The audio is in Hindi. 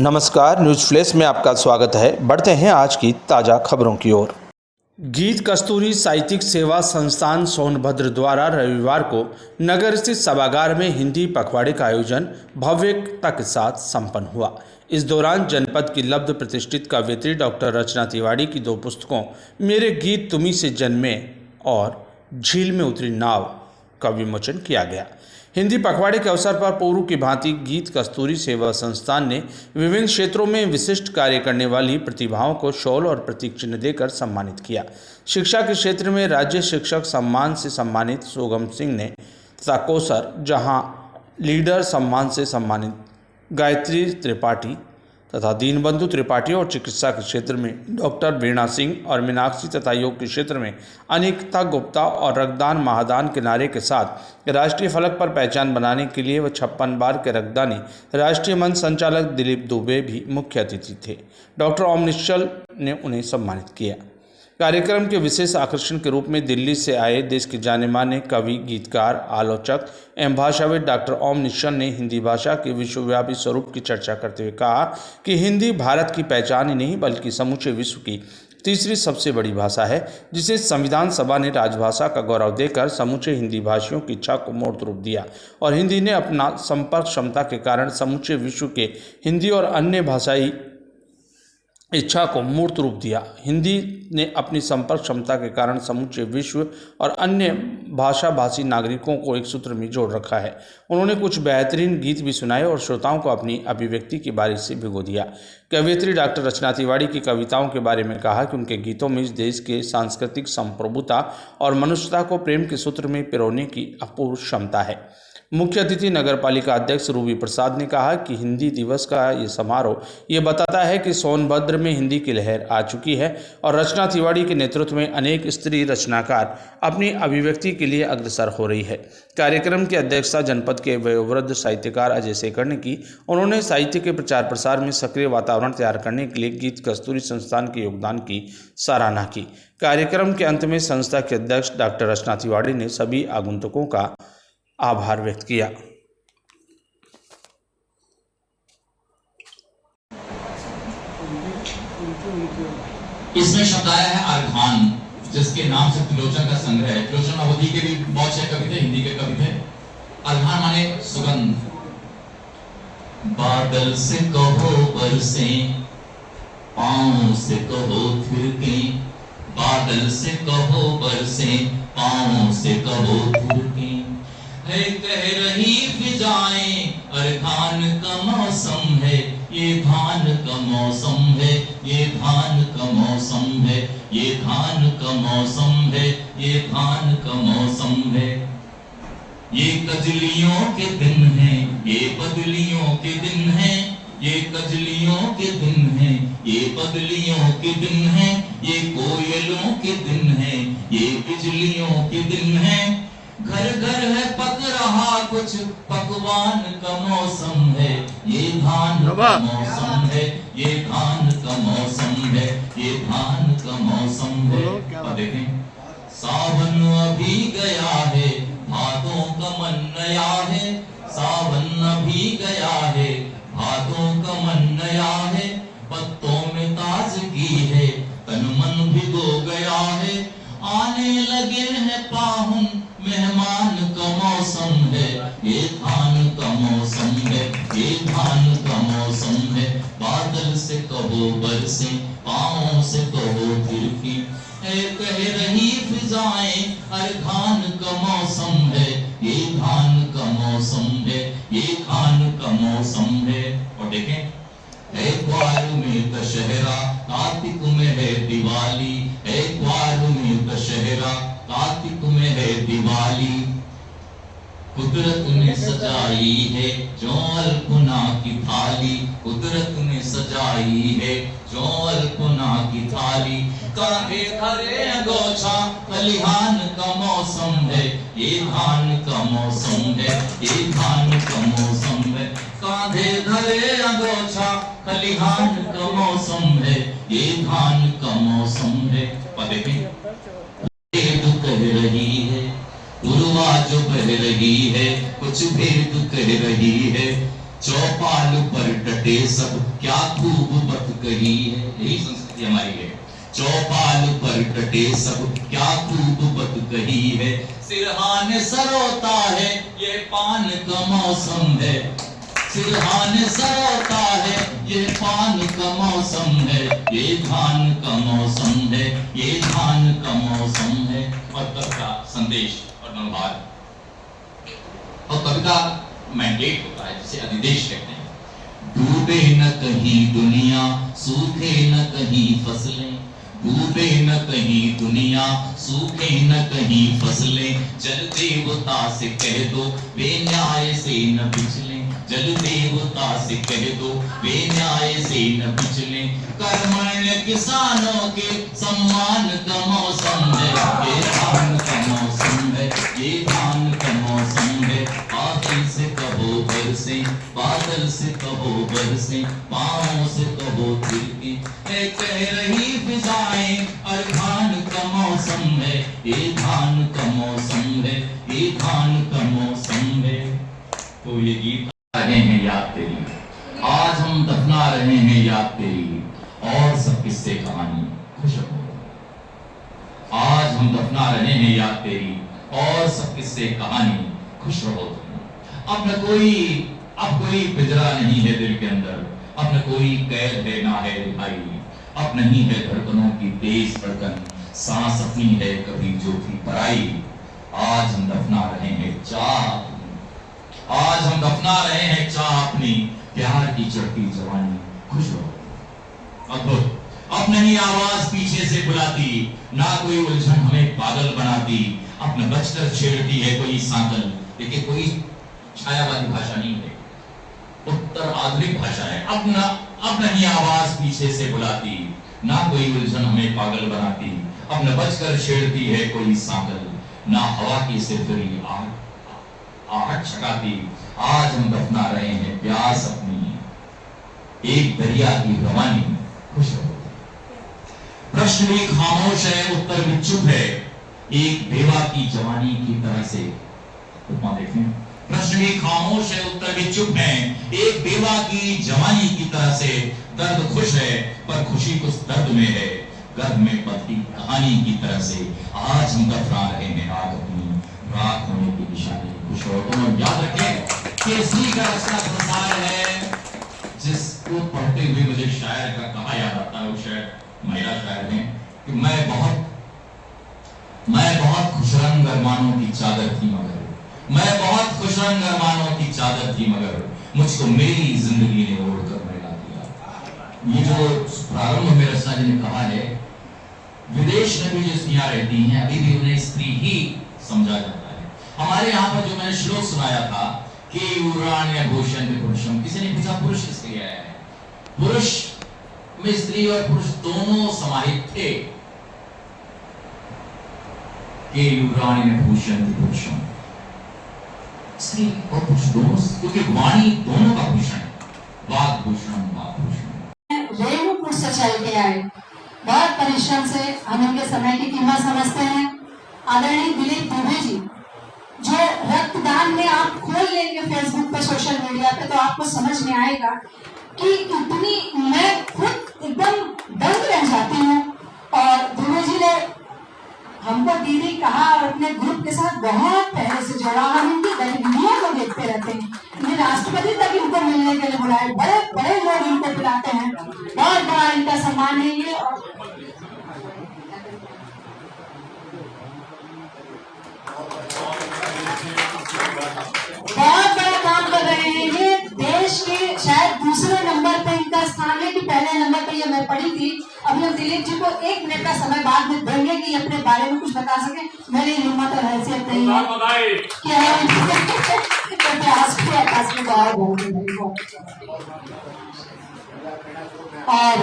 नमस्कार, न्यूज़ फ्लैश में आपका स्वागत है। बढ़ते हैं आज की ताज़ा खबरों की ओर। गीत कस्तूरी साहित्यिक सेवा संस्थान सोनभद्र द्वारा रविवार को नगर स्थित सभागार में हिंदी पखवाड़े का आयोजन भव्यता के साथ संपन्न हुआ। इस दौरान जनपद की लब्ध प्रतिष्ठित कवयित्री डॉक्टर रचना तिवारी की 2 पुस्तकों मेरे गीत तुम्हीं से जन्मे और झील में उतरी नाव का विमोचन किया गया। हिंदी पखवाड़े के अवसर पर पूर्व की भांति गीत कस्तूरी सेवा संस्थान ने विभिन्न क्षेत्रों में विशिष्ट कार्य करने वाली प्रतिभाओं को शॉल और प्रतीक चिन्ह देकर सम्मानित किया। शिक्षा के क्षेत्र में राज्य शिक्षक सम्मान से सम्मानित सुगम सिंह ने तथा कोसर जहां लीडर सम्मान से सम्मानित गायत्री त्रिपाठी तथा दीनबंधु त्रिपाठी और चिकित्सा के क्षेत्र में डॉक्टर वीणा सिंह और मीनाक्षी तथा योग के क्षेत्र में अनिकता गुप्ता और रक्तदान महादान के नारे के साथ राष्ट्रीय फलक पर पहचान बनाने के लिए व 56 बार के रक्तदानी राष्ट्रीय मंच संचालक दिलीप दुबे भी मुख्य अतिथि थे। डॉक्टर ओम निश्चल ने उन्हें सम्मानित किया। कार्यक्रम के विशेष आकर्षण के रूप में दिल्ली से आए देश के जाने माने कवि, गीतकार, आलोचक एवं भाषाविद डॉक्टर ओम निश्चल ने हिंदी भाषा के विश्वव्यापी स्वरूप की चर्चा करते हुए कहा कि हिंदी भारत की पहचान ही नहीं बल्कि समूचे विश्व की तीसरी सबसे बड़ी भाषा है, जिसे संविधान सभा ने राजभाषा का गौरव देकर समूचे हिंदी भाषियों की इच्छा को मूर्त रूप दिया और हिंदी ने अपना संपर्क क्षमता के कारण समूचे विश्व के हिंदी और अन्य भाषाई इच्छा को मूर्त रूप दिया। हिंदी ने अपनी संपर्क क्षमता के कारण समूचे विश्व और अन्य भाषा भाषी नागरिकों को एक सूत्र में जोड़ रखा है। उन्होंने कुछ बेहतरीन गीत भी सुनाए और श्रोताओं को अपनी अभिव्यक्ति की बारिश से भिगो दिया। कवयित्री डॉक्टर रचना तिवारी की कविताओं के बारे में कहा कि उनके गीतों में इस देश के सांस्कृतिक संप्रभुता और मनुष्यता को प्रेम के सूत्र में पिरोने की अपूर्व क्षमता है। मुख्य अतिथि नगर पालिका अध्यक्ष रूबी प्रसाद ने कहा कि हिंदी दिवस का ये समारोह ये बताता है कि सोनभद्र में हिंदी की लहर आ चुकी है और रचना तिवारी के नेतृत्व में अनेक स्त्री रचनाकार अपनी अभिव्यक्ति के लिए अग्रसर हो रही है। कार्यक्रम की अध्यक्षता जनपद के वयोवृद्ध साहित्यकार अजय शेखर ने की। उन्होंने साहित्य के प्रचार प्रसार में सक्रिय वातावरण तैयार करने के लिए गीत कस्तूरी संस्थान के योगदान की सराहना की। कार्यक्रम के अंत में संस्था के अध्यक्ष डॉक्टर रचना तिवारी ने सभी आगंतुकों का आभार व्यक्त किया। इसमें शब्द आया है अरघान, जिसके नाम से त्रिलोचन का संग्रह है। त्रिलोचन अवधि के भी बहुत से कवि थे, हिंदी के कवि थे। अरघान माने सुगंध। बादल से कहो बरसे, पांव से कहो थिरके, बादल से कहो बरसे, पांव से कहो थिरके, है कह रही फिजाएं अरघान का मौसम है, ये धान का मौसम है, ये धान का मौसम है, ये धान का मौसम है, ये धान का मौसम है। ये कजलियों के दिन है, ये बदलियों के दिन है, ये कजलियों के दिन है, ये बदलियों के दिन है, ये कोयलों के दिन है, ये बिजलियों के दिन है। घर घर है पक रहा कुछ, पकवान का मौसम है, ये धान का मौसम है, ये धान का मौसम है, ये धान का मौसम है। अब देखें, सावन अभी गया है, भादों का मन नया है, सावन अभी गया है, भादों का मन नया है, पत्तों में ताजगी है, तन मन भिगो गया है, आने लगे हैं पाहुन, मेहमान का मौसम है, ये धान का मौसम है, ये धान का मौसम है। बादल से कहो बरसे, पाँव से कहो थिरकी, कह रही फिजाएं अरघान का मौसम है, ये धान का मौसम है, ये धान का मौसम है। और देखें, है ग्वार में दशहरा, कार्तिक में है दिवाली, है ग्वार में दशहरा, कार्तिक में है दिवाली। कुदरत ने सजाई है जो अल्पना की थाली, कुदरत ने सजाई है जो अल्पना की थाली। कांधे धरे अगोछा, खलिहान का मौसम है, ये धान का मौसम है, ये धान का मौसम है। कांधे धरे अगोछा, खलिहान का मौसम है, ये धान का मौसम है। कह रही है, उर्वा जो बह रही है, कुछ भेद कह रही है, चौपाल पर डटे सब क्या खूब बात कही है, यही संस्कृति हमारी है। चौपाल पर डटे सब क्या खूब बात कही है, सिरहाने सरोता है ये पान का मौसम है, सिरहाने सरोता है ये पान का मौसम है, ये धान का मौसम है, ये धान का मौसम है। और तब का संदेश और मनोभाव और कविता मैंडेट होता है जिसे अधिदेश कहते हैं। डूबे न कहीं दुनिया, सूखे न कहीं फसलें, डूबे न कहीं दुनिया, सूखे न कहीं फसलें, जल देवता से कह दो वे न्याय से न पिछले, जल देवता से कह दो वे न्याय से न पिछले, कर्मण्य किसानों के सम्मान का मौसम है, ये धान का मौसम है, ये धान का मौसम है। बादल से कहो बरसे, बादल से कहो बरसे, पाँव से कहो तिरके, कह रही फिजाएं और धान का मौसम है, ये धान का मौसम है, ये धान का मौसम है। तो ये गीत रहे हैं याद तेरी, आज हम दफना रहे हैं याद तेरी, और सब किस्से कहानी खुश रहो। आज हम दफना रहे हैं याद तेरी, और सब किस्से कहानी खुश रहो तुम। अब न कोई, अब कोई पिंजरा नहीं है दिल के अंदर, अब न कोई कैद है ना है रिहाई, अब नहीं है धड़कनों की तेज धड़कन, सांस अपनी है कभी जो थी पराई। आज हम दफना रहे हैं चाह, आज हम दफना रहे हैं चाह अपनी, प्यार की चढ़ती जवानी खुश रहो। अद्भुत। अब नहीं आवाज पीछे से बुलाती, ना कोई उलझन हमें पागल बनाती, अपने बचकर छेड़ती है कोई सांकल, लेकिन कोई छायावादी भाषा नहीं है, उत्तर आधुनिक भाषा है। अब नहीं आवाज पीछे से बुलाती, ना कोई उलझन हमें पागल बनाती, अब न बचकर छेड़ती है कोई सांकल, ना हवा की सिरफिरी आहट छकाती। आज हम दफना रहे हैं प्यास अपनी, एक दरिया की रवानी खुश रहो। प्रश्न भी खामोश है, उत्तर भी चुप है, एक बेवा की जवानी की तरह से। उपमा देखें, प्रश्न भी खामोश है, उत्तर भी चुप है, एक बेवा की जवानी की तरह से। दर्द खुश है पर खुशी कुछ दर्द में है, गर्भ में पलती कहानी की तरह से। आज हम दफना रहे हैं आग अपनी, रात होने की निशानी खुश हो। तो याद रखें कि इसी का रचना संसार है, जिसको पढ़ते हुए मुझे शायर का कहा याद आता है, वो शायर महिला शायर हैं कि मैं बहुत खुशरंग अरमानों की चादर थी मगर, मैं बहुत खुशरंग अरमानों की चादर थी मगर, मुझको मेरी जिंदगी ने ओढ़कर मिला दिया। ये जो प्रारंभ में रचना जी ने कहा है, विदेश में भी जो स्त्रियां रहती हैं अभी भी उन्हें स्त्री ही समझा जाता है। हमारे यहाँ पर जो मैंने श्लोक सुनाया था कि यूराण्य भूषण विभूषण, किसी ने पूछा पुरुष किसके लिए आया है? पुरुष में स्त्री और पुरुष दोनों समाहित थे कि यूराण्य भूषण विभूषण, स्त्री और पुरुष दोनों, क्योंकि वाणी दोनों का भूषण है, वाक भूषण वाक भूषण। रेणुकूट से चल के आए, बहुत परिश्रम से हम उनके समय की कीमत समझते हैं। आदरणीय दिलीप दुबे जी, जो रक्तदान में आप खोल लेंगे फेसबुक पे, सोशल मीडिया पे, तो आपको समझ में आएगा कि इतनी, मैं खुद एकदम दंग रह जाती हूँ। और दुबे जी ने हमको दीदी कहा और अपने ग्रुप के साथ बहुत पहले से जोड़ा, हम इनकी गतिविधियों को देखते रहते हैं। इन्हें राष्ट्रपति तक इनको मिलने के लिए बुलाए, बड़े बड़े लोग इनको बुलाते हैं, बहुत बड़ा इनका सम्मान है ये। बहुत बड़ा काम कर रहे हैं ये, देश के शायद दूसरे नंबर पे इनका स्थान है कि पहले नंबर पे ये मैं पढ़ी थी। अभी हम दिलीप जी को 1 मिनट का समय बाद में देंगे कि अपने बारे में कुछ बता सके। मेरी हिम्मत और हैसियत नहीं है कि हम और